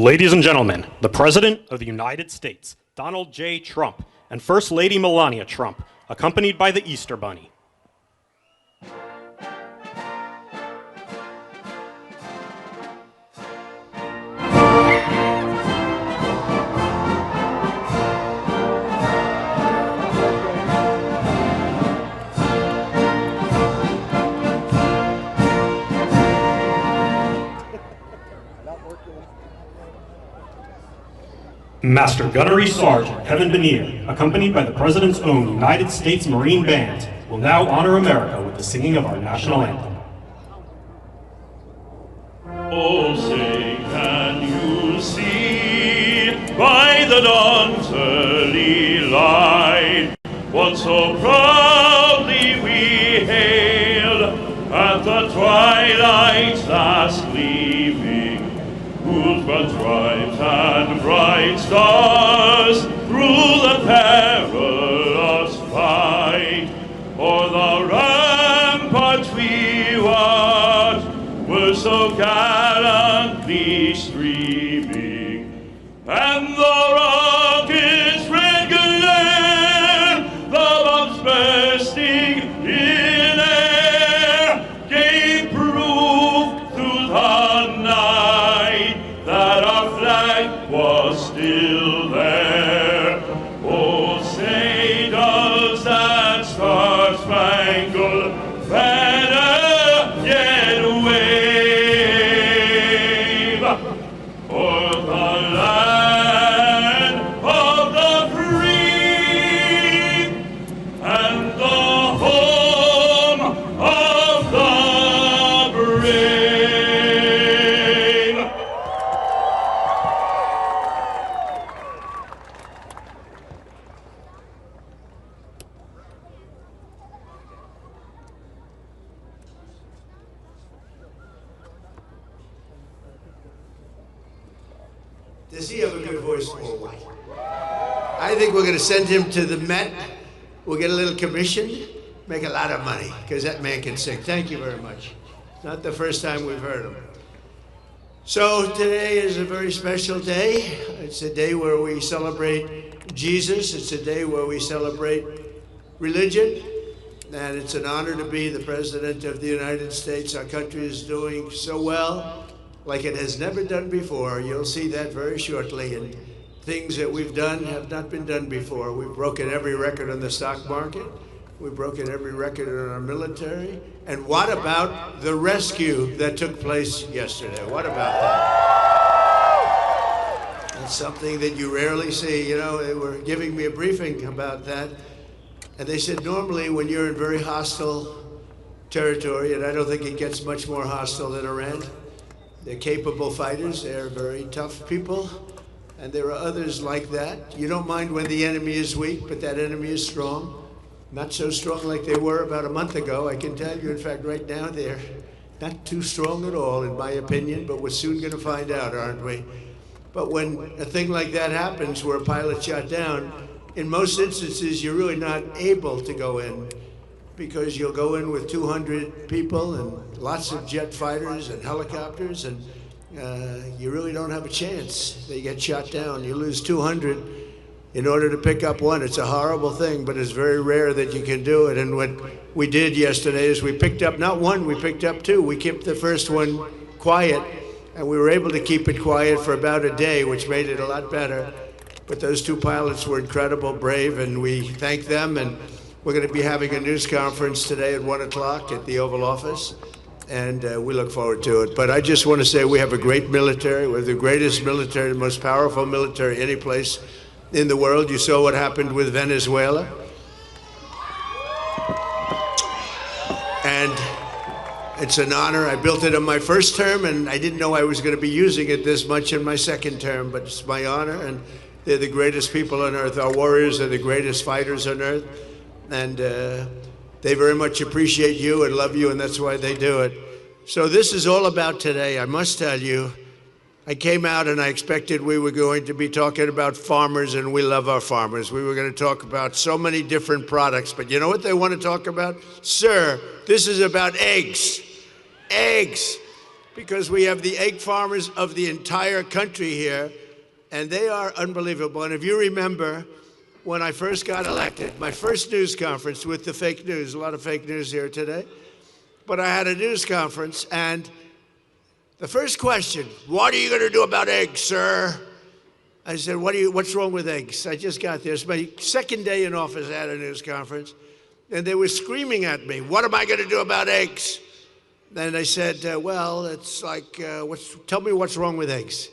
Ladies and gentlemen, the President of the United States, Donald J. Trump, and First Lady Melania Trump, accompanied by the Easter Bunny. Master Gunnery Sergeant Kevin Benier, accompanied by the President's own United States Marine Band, will now honor America with the singing of our national anthem. Oh, say, can you see by the dawn's early light what so proudly we hailed at the twilight's last gleaming, whose broad stripes and bright stars through the perilous fight o'er the ramparts we watched were so gallantly streaming, and the rockets' red glare, the bombs bursting in air, gave proof through the night that our flag was still there. Oh, say does that star-spangled banner yet wave o'er the land of the free and the home of the brave? Does he have a good voice for what? I think we're going to send him to the Met. We'll get a little commission, make a lot of money, because that man can sing. Thank you very much. Not the first time we've heard him. So today is a very special day. It's a day where we celebrate Jesus. It's a day where we celebrate religion. And it's an honor to be the President of the United States. Our country is doing so well, like it has never done before. You'll see that very shortly. And things that we've done have not been done before. We've broken every record on the stock market. We've broken every record in our military. And what about the rescue that took place yesterday? What about that? That's something that you rarely see. You know, they were giving me a briefing about that. And they said normally when you're in very hostile territory, and I don't think it gets much more hostile than Iran, they're capable fighters, they're very tough people, and there are others like that. You don't mind when the enemy is weak, but that enemy is strong. Not so strong like they were about a month ago, I can tell you. In fact, right now they're not too strong at all, in my opinion, but we're soon going to find out, aren't we? But when a thing like that happens, where a pilot shot down, in most instances, you're really not able to go in, because you'll go in with 200 people and lots of jet fighters and helicopters, and you really don't have a chance. They get shot down. You lose 200 in order to pick up one. It's a horrible thing, but it's very rare that you can do it. And what we did yesterday is we picked up, not one, we picked up two. We kept the first one quiet, and we were able to keep it quiet for about a day, which made it a lot better. But those two pilots were incredible, brave, and we thank them. And we're going to be having a news conference today at 1 o'clock at the Oval Office, and we look forward to it. But I just want to say we have a great military. We have the greatest military, the most powerful military any place in the world. You saw what happened with Venezuela. And it's an honor. I built it in my first term, and I didn't know I was going to be using it this much in my second term, but it's my honor, and they're the greatest people on earth. Our warriors are the greatest fighters on earth. And they very much appreciate you and love you, and that's why they do it. So this is all about today. I must tell you, I came out and I expected we were going to be talking about farmers, and we love our farmers. We were going to talk about so many different products, but you know what they want to talk about? Sir, this is about eggs. Eggs. because we have the egg farmers of the entire country here, and they are unbelievable. And if you remember, when I first got elected, my first news conference with the fake news, a lot of fake news here today, but I had a news conference, and the first question, what are you going to do about eggs, sir? I said, what's wrong with eggs? I just got there. It's my second day in office. I had a news conference, and they were screaming at me, what am I going to do about eggs? And I said, well, it's like, tell me what's wrong with eggs.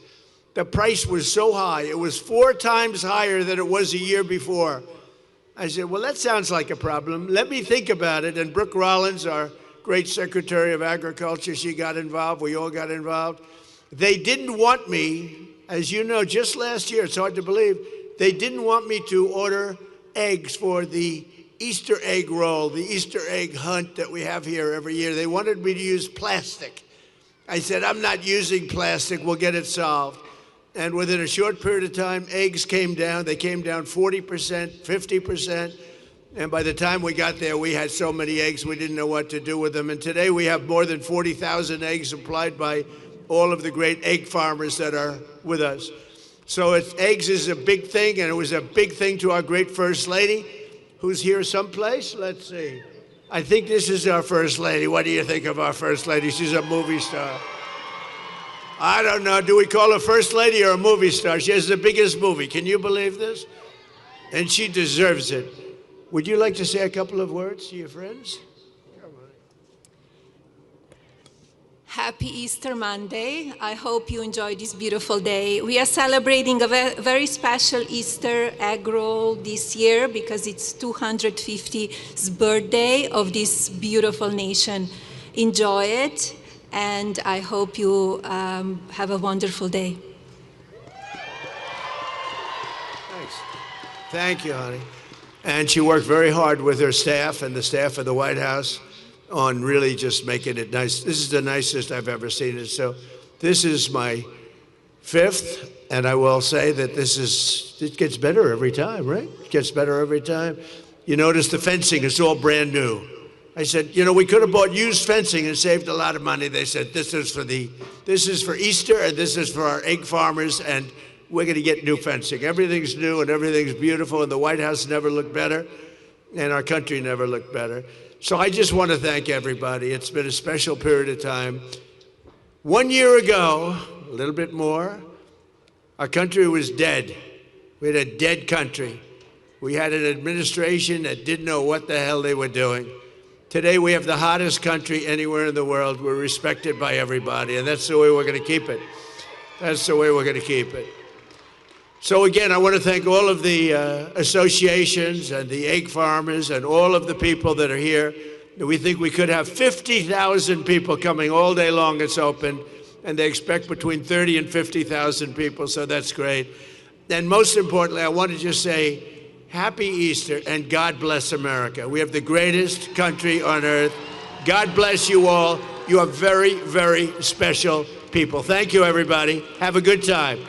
The price was so high. It was 4 times higher than it was a year before. I said, well, that sounds like a problem. Let me think about it. And Brooke Rollins, our great Secretary of Agriculture, she got involved. We all got involved. They didn't want me, as you know, just last year, it's hard to believe, they didn't want me to order eggs for the Easter egg roll, the Easter egg hunt that we have here every year. They wanted me to use plastic. I said, I'm not using plastic. We'll get it solved. And within a short period of time, eggs came down. They came down 40%, 50%. And by the time we got there, we had so many eggs, we didn't know what to do with them. And today we have more than 40,000 eggs supplied by all of the great egg farmers that are with us. So eggs is a big thing, and it was a big thing to our great First Lady, who's here someplace. Let's see. I think this is our First Lady. What do you think of our First Lady? She's a movie star. I don't know. Do we call her First Lady or a movie star? She has the biggest movie. Can you believe this? And she deserves it. Would you like to say a couple of words to your friends? Happy Easter Monday. I hope you enjoy this beautiful day. We are celebrating a very special Easter egg roll this year because it's 250th birthday of this beautiful nation. Enjoy it, and I hope you have a wonderful day. Thanks. Thank you, honey. And she worked very hard with her staff and the staff of the White House on really just making it nice. This is the nicest I've ever seen it. So this is my 5th, and I will say that it gets better every time, right? It gets better every time. You notice the fencing is all brand new. I said, you know, we could have bought used fencing and saved a lot of money. They said, this is for Easter, and this is for our egg farmers, and we're going to get new fencing. Everything's new and everything's beautiful, and the White House never looked better, and our country never looked better. So I just want to thank everybody. It's been a special period of time. 1 year ago, a little bit more, our country was dead. We had a dead country. We had an administration that didn't know what the hell they were doing. Today we have the hottest country anywhere in the world. We're respected by everybody, and that's the way we're going to keep it. That's the way we're going to keep it. So again, I want to thank all of the associations and the egg farmers and all of the people that are here. We think we could have 50,000 people coming all day long. It's open, and they expect between 30 and 50,000 people, so that's great. And most importantly, I want to just say Happy Easter and God bless America. We have the greatest country on earth. God bless you all. You are very, very special people. Thank you, everybody. Have a good time.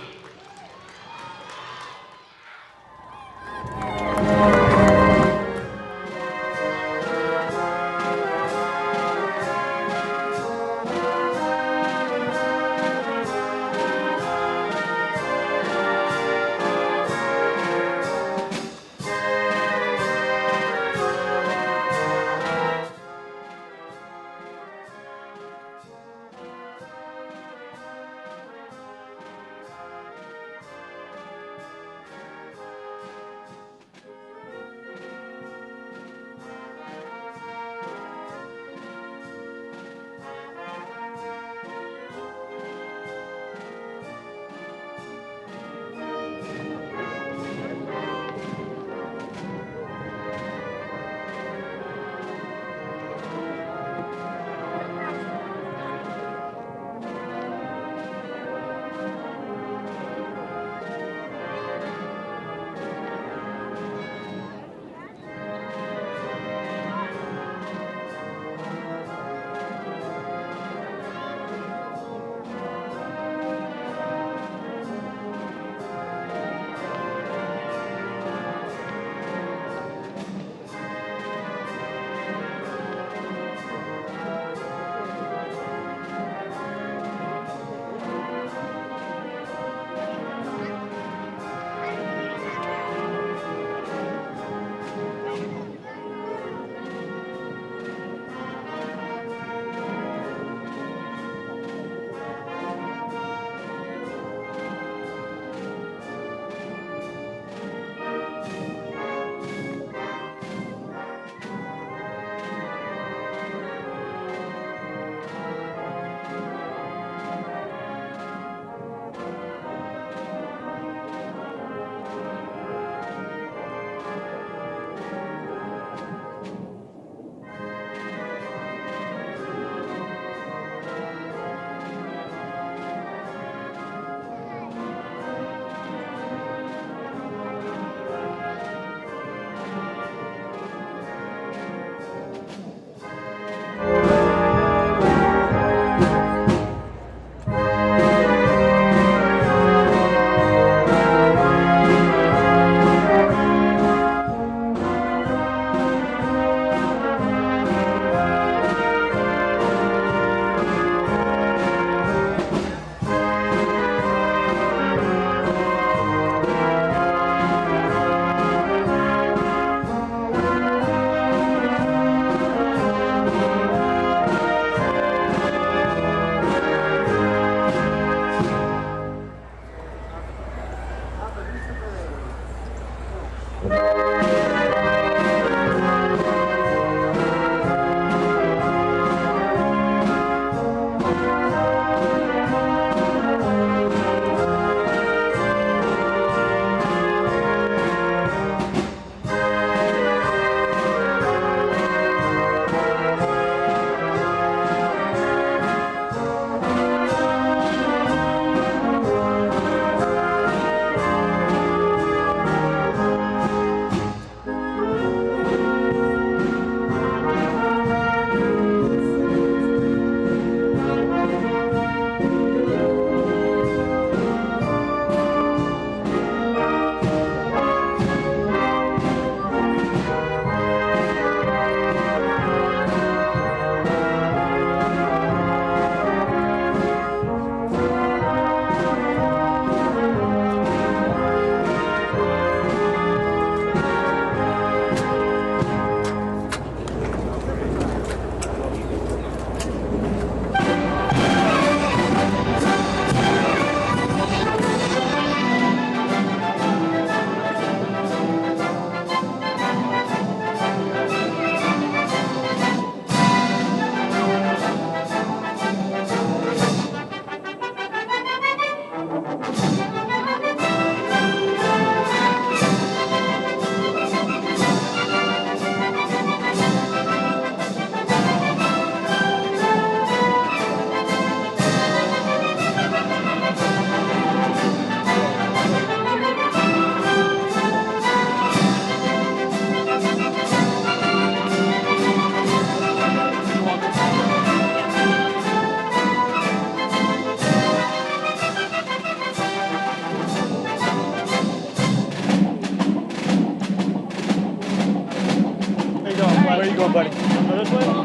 Bueno, nosotros podemos...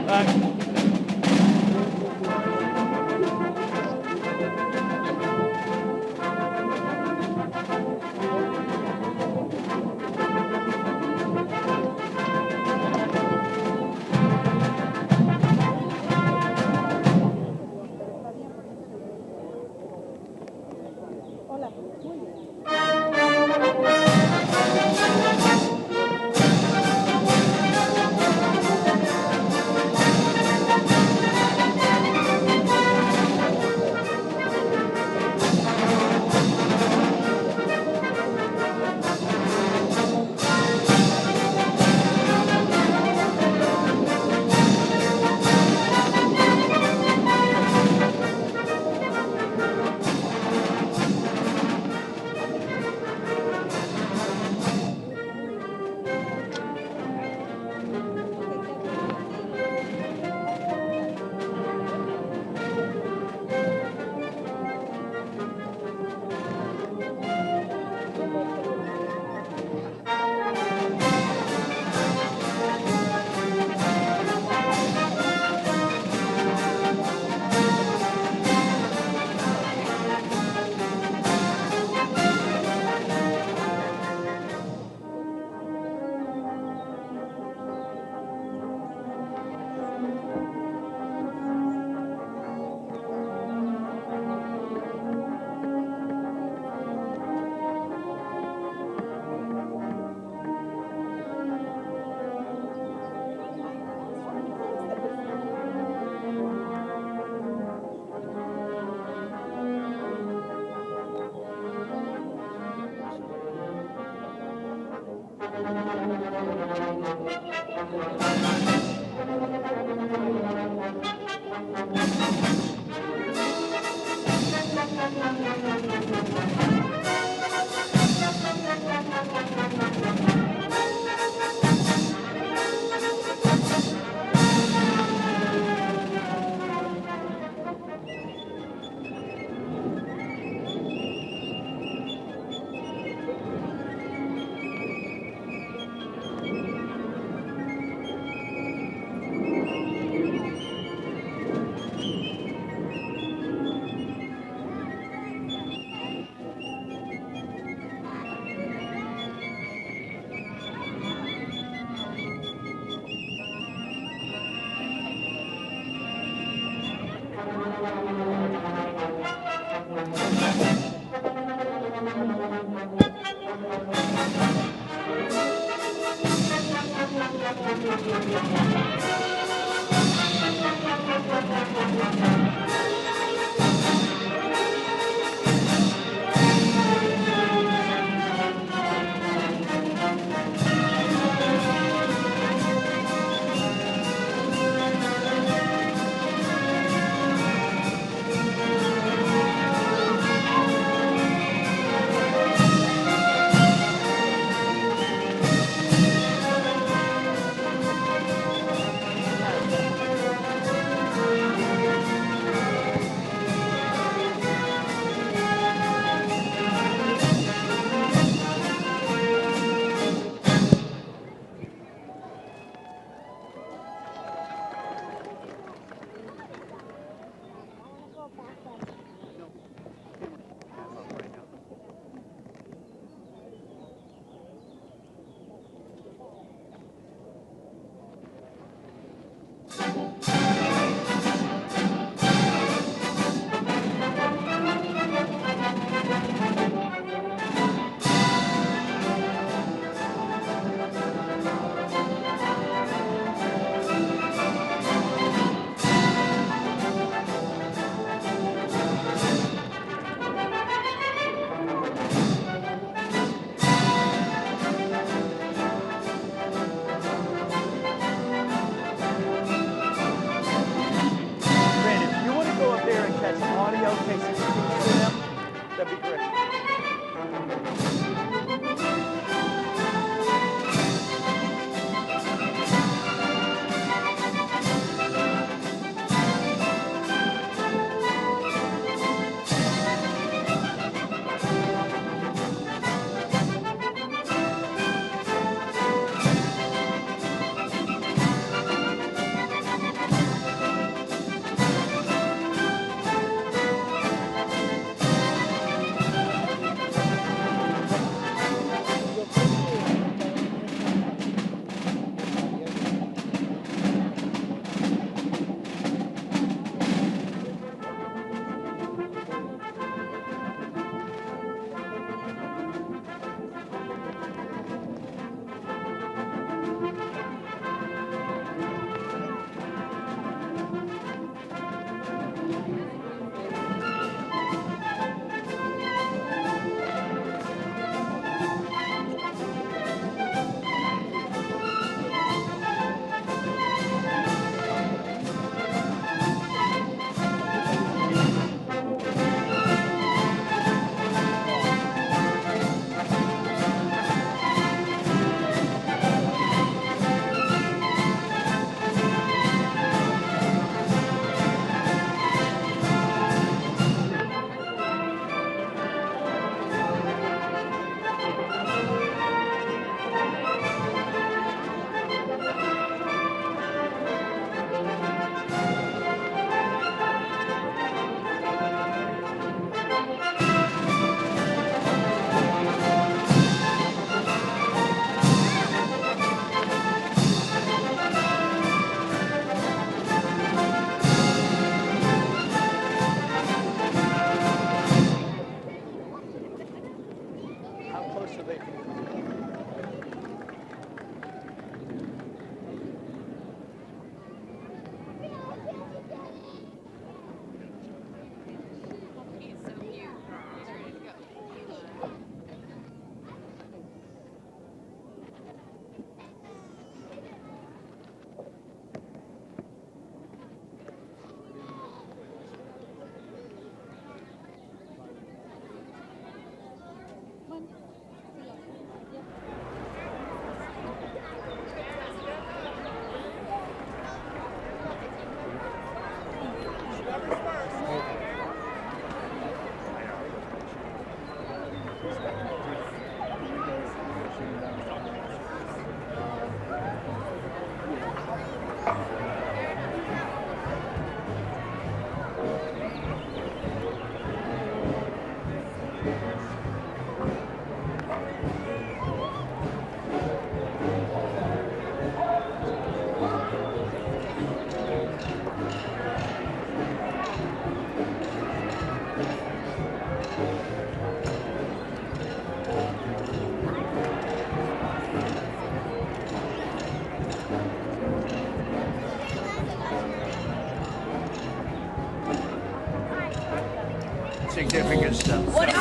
significant stuff. What is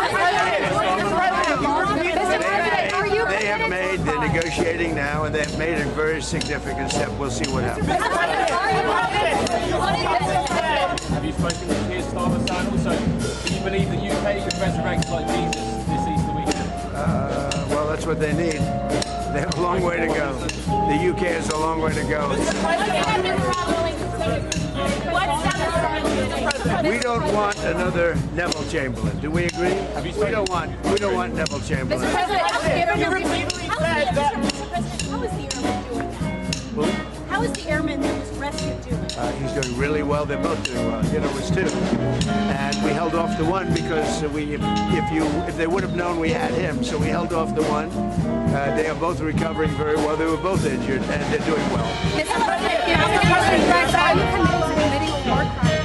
They have made, they're negotiating now, and they've made a very significant step. We'll see what happens. Have you spoken to Keir Starmer, and also, do you believe the UK could resurrect like Jesus this Easter weekend? Well, that's what they need. They have a long way to go. The UK has a long way to go. We don't want another Neville Chamberlain. Do we agree? We don't want Neville Chamberlain. Mr. President, how is the airman doing that? How is the airman that was rescued doing? He's doing really well. They're both doing well. You know, it's two. And we held off the one because if they would have known we had him, so we held off the one. They are both recovering very well. They were both injured, and they're doing well. Mr. President, are you committed to committing a war crime?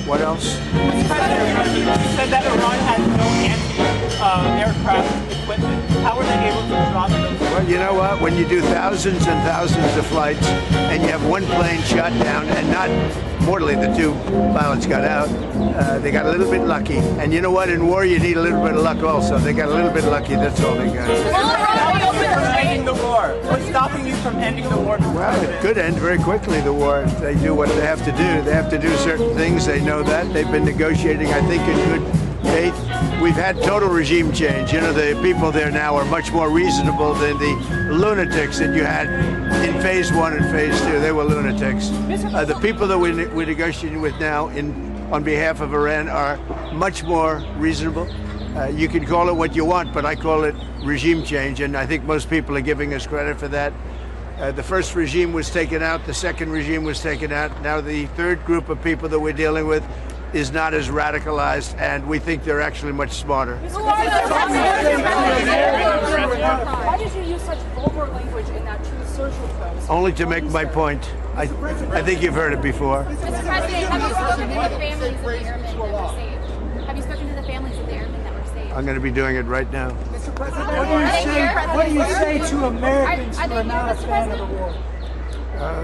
What else? Mr. President, you said that Iran has no anti-aircraft equipment. How are they able to drop those? Well, you know what? When you do thousands and thousands of flights and you have one plane shot down and not mortally, the two pilots got out, they got a little bit lucky. And you know what? In war, you need a little bit of luck also. They got a little bit lucky. That's all they got. Ending the war. What's stopping you from ending the war? Well, it could end very quickly, the war, if they do what they have to do. They have to do certain things. They know that. They've been negotiating, I think, in good faith. We've had total regime change. You know, the people there now are much more reasonable than the lunatics that you had in phase 1 and phase 2. They were lunatics. The people that we're negotiating with now on behalf of Iran are much more reasonable. You can call it what you want, but I call it regime change, and I think most people are giving us credit for that. The first regime was taken out, the second regime was taken out. Now the third group of people that we're dealing with is not as radicalized, and we think they're actually much smarter. Why did you use such vulgar language in that Truth Social post? Only to make my point. I think you've heard it before. Mr. President, have you spoken to the families of the airmen that were saved? Have you spoken to the families of the airmen that were saved? I'm going to be doing it right now. Mr. President, what do you say to Americans who are not a fan of the war?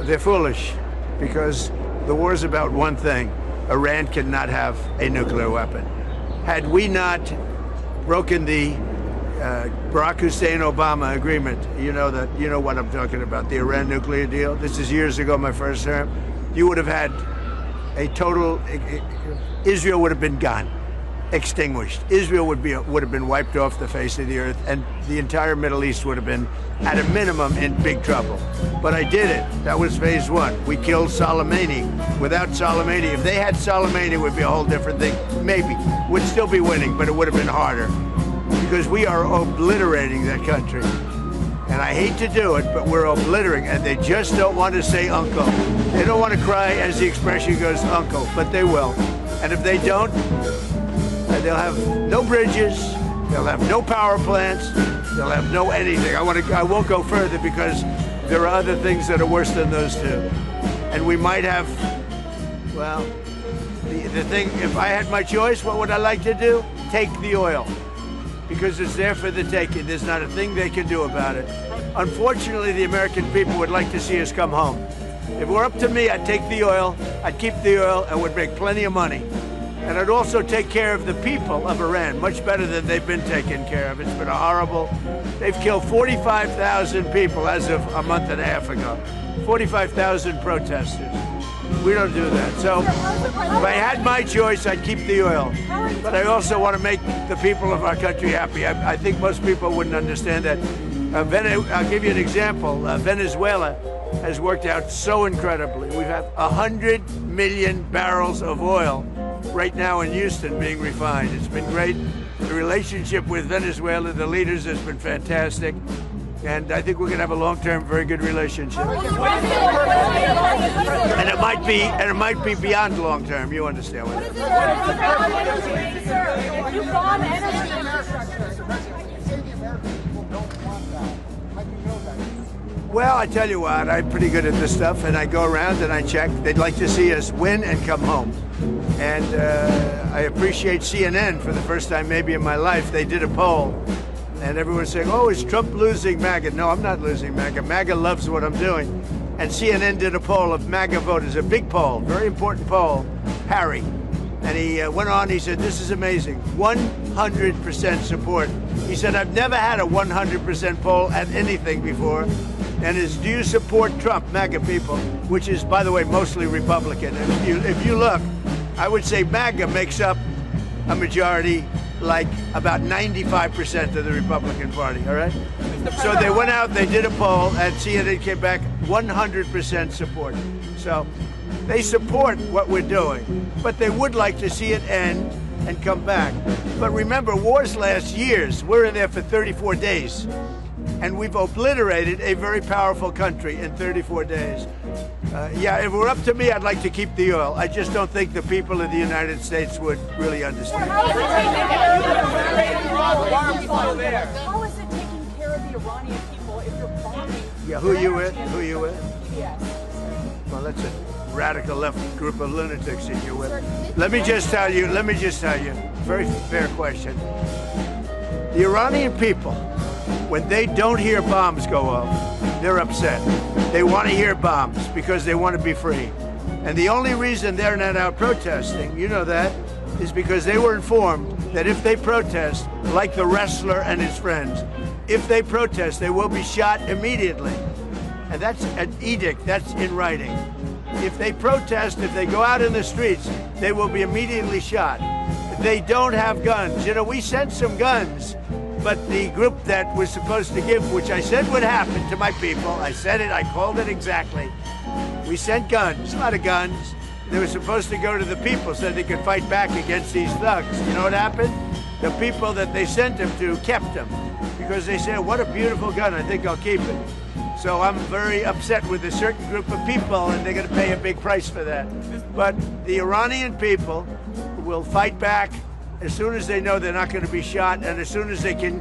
They're foolish, because the war is about one thing. Iran cannot have a nuclear weapon. Had we not broken the Barack Hussein-Obama agreement, you know what I'm talking about, the Iran nuclear deal. This is years ago, my first term. You would have had a total, Israel would have been gone, extinguished. Israel would have been wiped off the face of the earth, and the entire Middle East would have been, at a minimum, in big trouble. But I did it. That was phase 1. We killed Soleimani. Without Soleimani, if they had Soleimani, it would be a whole different thing. Maybe. We'd still be winning, but it would have been harder. Because we are obliterating that country. And I hate to do it, but we're obliterating, and they just don't want to say uncle. They don't want to cry, as the expression goes, uncle, but they will. And if they don't, they'll have no bridges, they'll have no power plants, they'll have no anything. I won't go further because there are other things that are worse than those two. And we might have, well, the thing, if I had my choice, what would I like to do? Take the oil. Because it's there for the taking. There's not a thing they can do about it. Unfortunately, the American people would like to see us come home. If it were up to me, I'd take the oil, I'd keep the oil, and would make plenty of money. And I'd also take care of the people of Iran, much better than they've been taken care of. It's been a horrible, they've killed 45,000 people as of a month and a half ago. 45,000 protesters. We don't do that. So if I had my choice, I'd keep the oil. But I also want to make the people of our country happy. I think most people wouldn't understand that. I'll give you an example. Venezuela has worked out so incredibly. We have 100 million barrels of oil right now in Houston being refined. It's been great. The relationship with Venezuela, the leaders, has been fantastic. And I think we're going to have a long-term, very good relationship. And it might be beyond long-term. You understand what it is. Well, I tell you what, I'm pretty good at this stuff, and I go around and I check. They'd like to see us win and come home. And I appreciate CNN for the first time maybe in my life. They did a poll. And everyone's saying, oh, is Trump losing MAGA? No, I'm not losing MAGA. MAGA loves what I'm doing. And CNN did a poll of MAGA voters, a big poll, very important poll, Harry. And he went on, he said, this is amazing, 100% support. He said, I've never had a 100% poll at anything before. And is, do you support Trump, MAGA people, which is, by the way, mostly Republican. And if you look, I would say MAGA makes up a majority, like about 95% of the Republican Party, all right? So they went out, they did a poll, and CNN came back 100% support. So they support what we're doing, but they would like to see it end and come back. But remember, wars last years. We're in there for 34 days. And we've obliterated a very powerful country in 34 days. Yeah, if it were up to me, I'd like to keep the oil. I just don't think the people of the United States would really understand. How is it taking care of the Iranian people if you're bombing? Yeah, who are you with? Who are you with? Well, that's a radical left group of lunatics that you're with. Let me just tell you, very fair question. The Iranian people, when they don't hear bombs go off, they're upset. They want to hear bombs because they want to be free. And the only reason they're not out protesting, you know that, is because they were informed that if they protest, like the wrestler and his friends, if they protest, they will be shot immediately. And that's an edict, that's in writing. If they protest, if they go out in the streets, they will be immediately shot. They don't have guns. You know, we sent some guns, but the group that was supposed to give, which I said would happen to my people, I said it, I called it exactly. We sent guns, a lot of guns. They were supposed to go to the people so they could fight back against these thugs. You know what happened? The people that they sent them to kept them because they said, what a beautiful gun, I think I'll keep it. So I'm very upset with a certain group of people, and they're going to pay a big price for that. But the Iranian people will fight back as soon as they know they're not going to be shot and as soon as they can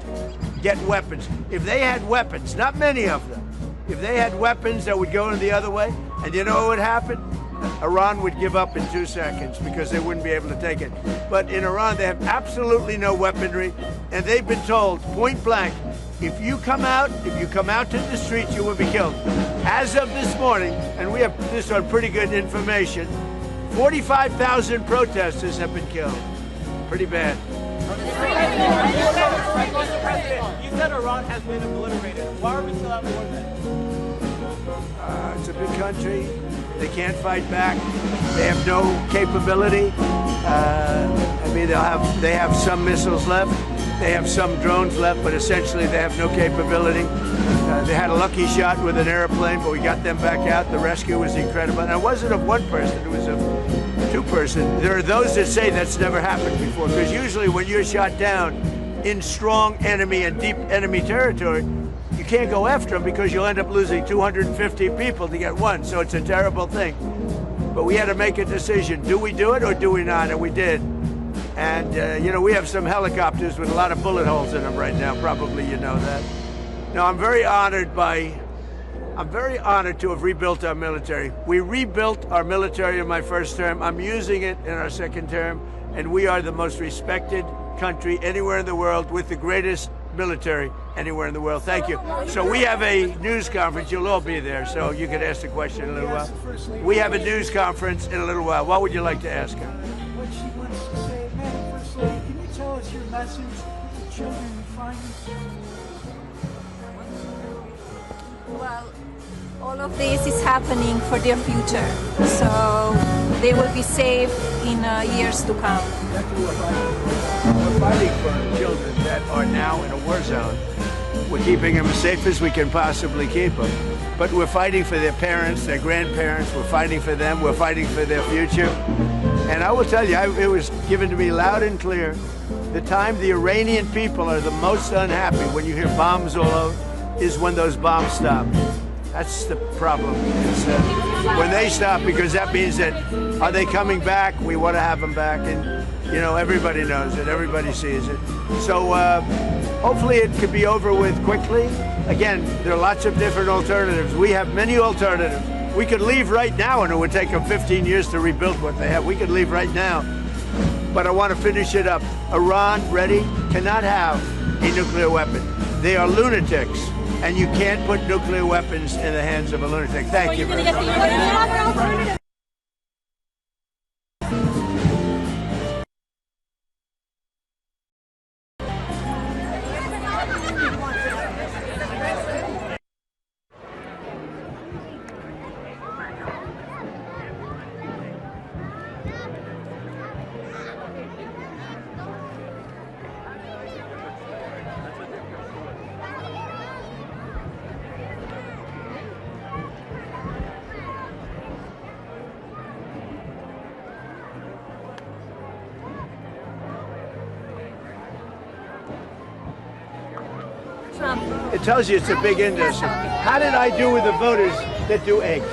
get weapons. If they had weapons, not many of them, if they had weapons that would go in the other way, and you know what would happen? Iran would give up in 2 seconds because they wouldn't be able to take it. But in Iran, they have absolutely no weaponry, and they've been told point blank, if you come out to the streets, you will be killed. As of this morning, and we have this on pretty good information, 45,000 protesters have been killed. Pretty bad. Mr. President, you said Iran has been obliterated. Why are we still at war then? It's a big country. They can't fight back. They have no capability. I mean, they have some missiles left. They have some drones left, but essentially they have no capability. They had a lucky shot with an airplane, but we got them back out. The rescue was incredible. And it wasn't of one person, it was of 2 person. There are those that say that's never happened before, because usually when you're shot down in strong enemy and deep enemy territory, you can't go after them because you'll end up losing 250 people to get one. So it's a terrible thing. But we had to make a decision. Do we do it or do we not? And we did. And, you know, we have some helicopters with a lot of bullet holes in them right now. Probably you know that. Now, I'm very honored to have rebuilt our military. We rebuilt our military in my first term. I'm using it in our second term. And we are the most respected country anywhere in the world with the greatest military anywhere in the world. Thank you. So we have a news conference. You'll all be there, so you can ask the question in a little while. We have a news conference in a little while. What would you like to ask her? What she wants to say. Madam First Lady, can you tell us your message to children in France? Well, all of this is happening for their future, so they will be safe in years to come. We're fighting for children that are now in a war zone. We're keeping them as safe as we can possibly keep them. But we're fighting for their parents, their grandparents. We're fighting for them. We're fighting for their future. And I will tell you, it was given to me loud and clear, the time the Iranian people are the most unhappy when you hear bombs all over is when those bombs stop. That's the problem. It's, when they stop, because that means that, are they coming back? We want to have them back. And, you know, everybody knows it. Everybody sees it. So hopefully it could be over with quickly. Again, there are lots of different alternatives. We have many alternatives. We could leave right now, and it would take them 15 years to rebuild what they have. We could leave right now. But I want to finish it up. Iran, ready, cannot have a nuclear weapon. They are lunatics. And you can't put nuclear weapons in the hands of a lunatic. Thank you very much. It tells you it's a big industry. How did I do with the voters that do eggs?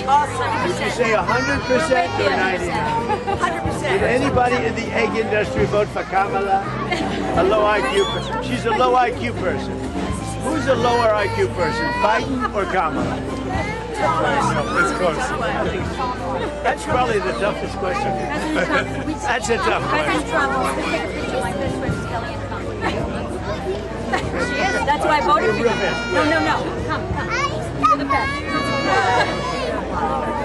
Awesome. Did you say 100% or 99%? 100%. Did anybody in the egg industry vote for Kamala? A low IQ person. She's a low IQ person. Who's a lower IQ person, Biden or Kamala? It's close. That's probably the toughest question. That's a tough President question. Trump wants to take a picture like this with Kelly and Trump. She is. That's why I voted for you. No. Come. You're the best.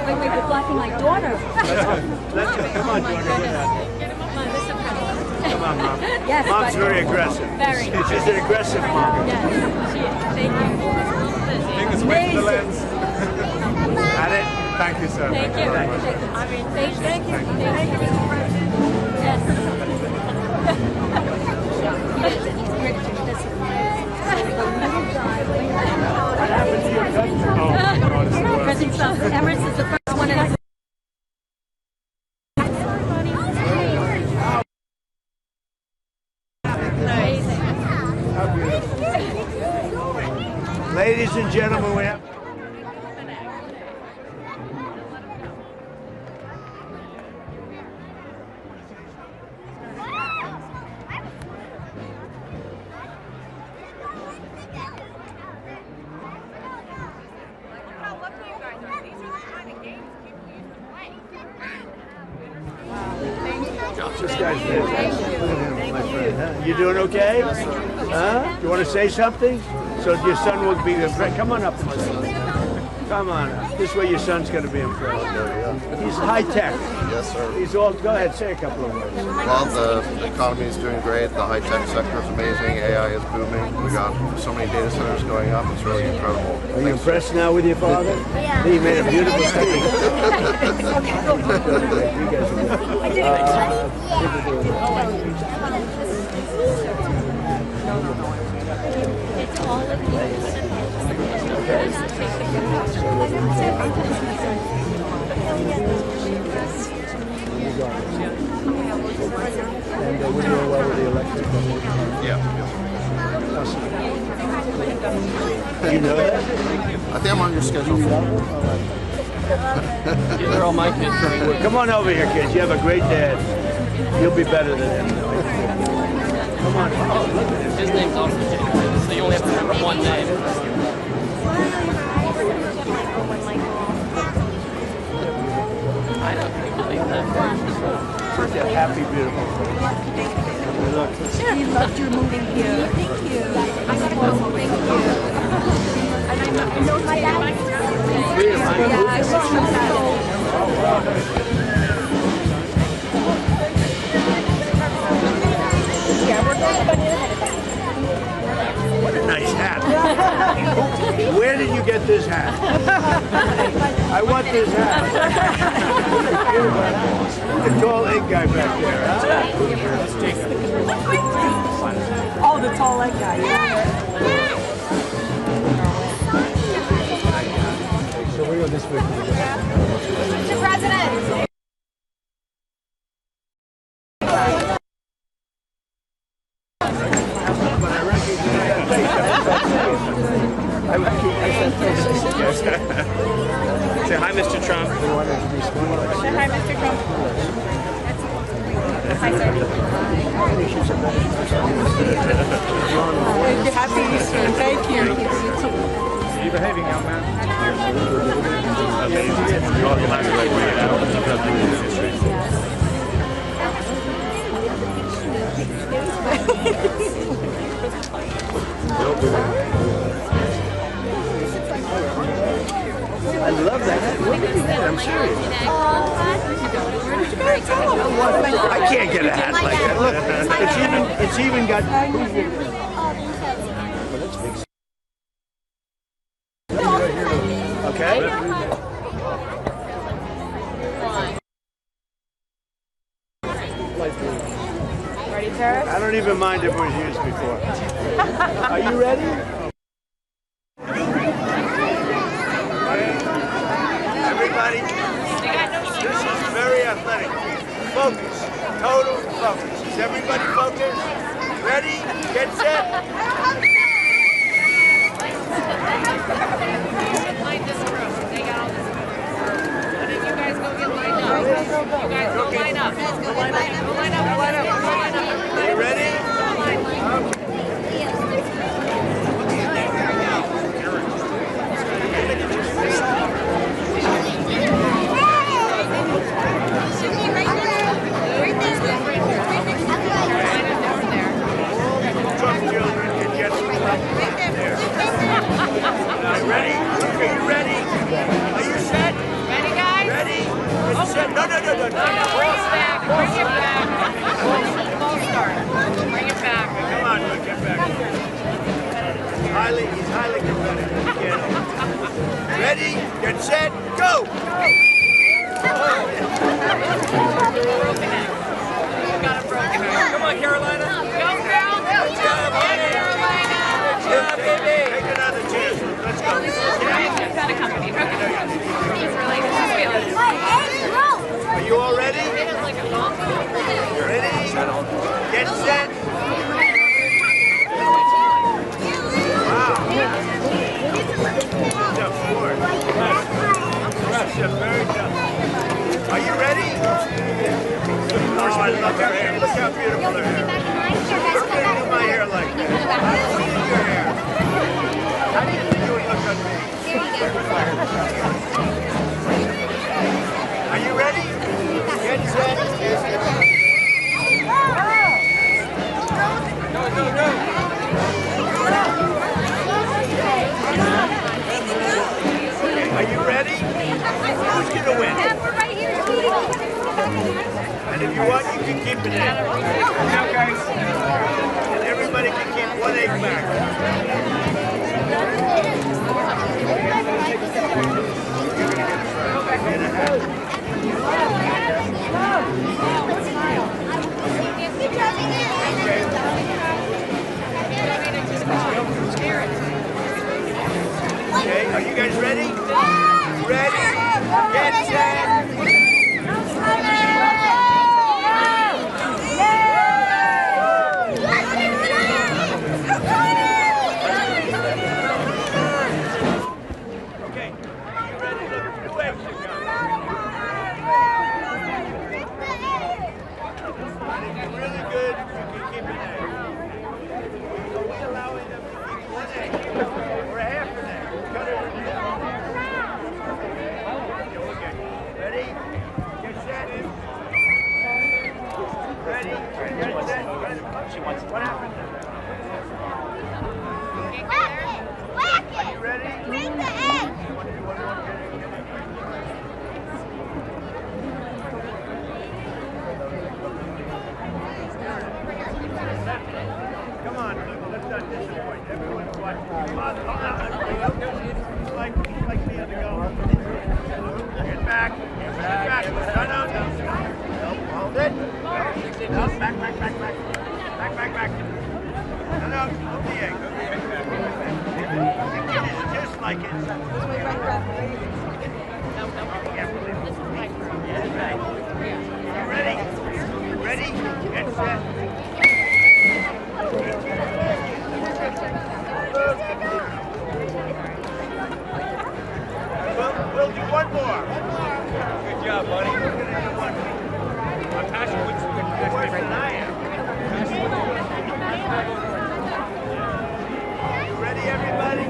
Wait, we're blocking my daughter. Let's go. Come on, daughter. Come on, Mom. Yes, Mom's very aggressive. Very. She's an aggressive mom. Yes, she is. Thank you. Fingers away from the lens. Got it? Thank you, sir. Thank you. Thank you. President Trump, Emirates is the first one in Ladies and gentlemen, we have... This guy's good. Look at him, my friend. Huh? You doing okay? Huh? You want to say something? So your son will be impressed. Come on up and say. Come on up. This way your son's going to be impressed. He's high tech. Yes, sir. He's all. Go ahead, say a couple of words. Well, the economy is doing great. The high tech sector is amazing. AI is booming. We got so many data centers going up. It's really incredible. Are you impressed now with your father? Yeah. He made a beautiful speech. You guys are And we're doing well with the election. Yeah. You know that? I think I'm on your schedule. They're all my kids. Come on over here, kids. You have a great dad. You'll be better than him. Come on. Oh, look at him. His name's also James, so you only have to remember one name. I don't believe that. Such a happy, beautiful face. Look. We loved your moving here. Thank you. Thank you. And I know my dad. Yeah, I was from What a nice hat. Where did you get this hat? I want this hat. The tall egg guy back there, huh? Oh, the tall leg guy. So we go this way. Mr. President. Say hi, Mr. Trump. Say hi, Mr. Trump. Hi, sir. Happy Easter. Thank you. Are you behaving, young man? I love that hat. Where did you get it? I'm serious. I can't get a hat like that. Look, it's even got. Okay. Ready, Paris? I don't even mind if it was used before. Are you ready? Everybody, this is very athletic. Focus, total focus. Is everybody focused? Ready? Get set. this room. They got all this room. And then you guys go get lined up. You guys go line up. Go line up. Go line up. Go line up. Go line up. You ready? Ready? Okay, you ready? Are you set? Ready, guys? Ready? Are you set? No. Bring it back. Bring it back. False start. Bring it back. Come on, look, get back. He's highly competitive. Ready? Get set. Go! Got a broken egg. Come on, Carolina. Go, girl. Good job, Carolina. Good job, baby. Take another chance. Let's go. It's got a company. He's really good. Are you all ready? It is like a donkey. Ready? Get set. Wow. Step forward. Step very tough. Are you ready? Oh, I love her hair. Look how beautiful her hair is. I'm going to do my hair like that. How do you do your hair? How do you think it would look on me? Are you ready? Get set. Go. Are you ready? Who's going to win? And if you want, you can keep it in. And everybody can keep one egg back. Okay, are you guys ready? Ready? Get set. Okay, are you ready? Look, 2 eggs you got. And if you're really good, you can keep an egg. So we allow them to keep 1 egg or a half an egg. Cut it in half. Okay, ready? Get set. Ready? Get set. What happened? Are you ready? Bring the egg! Come on, let's not disappoint. Everyone's watching. Come on, like me on the go. Get back. Get back. No. Hold it. No, back. Back. No, hold the egg. Just like it. This is my room. Ready? Get set. We'll do one more. Good job, buddy. We're going to do one more. I'm passionate with you. Worse than I am. You ready, everybody?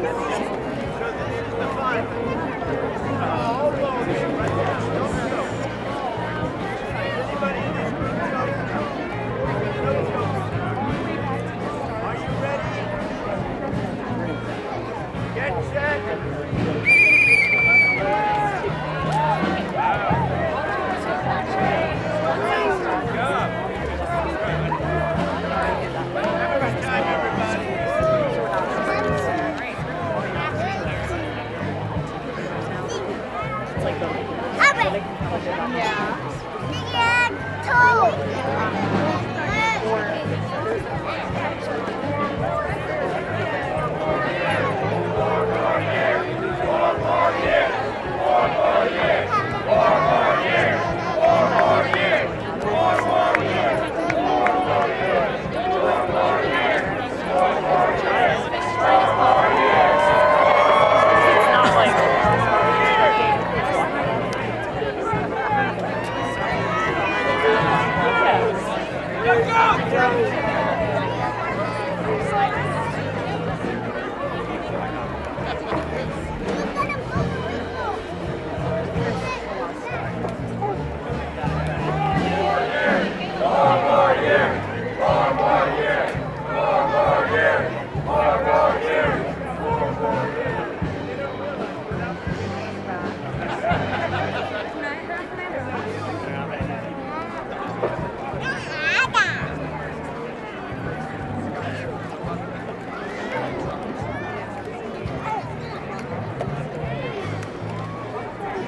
So this is the fun. Hold on here, right now. Don't go. Anybody in this group go? Are you ready? Get set.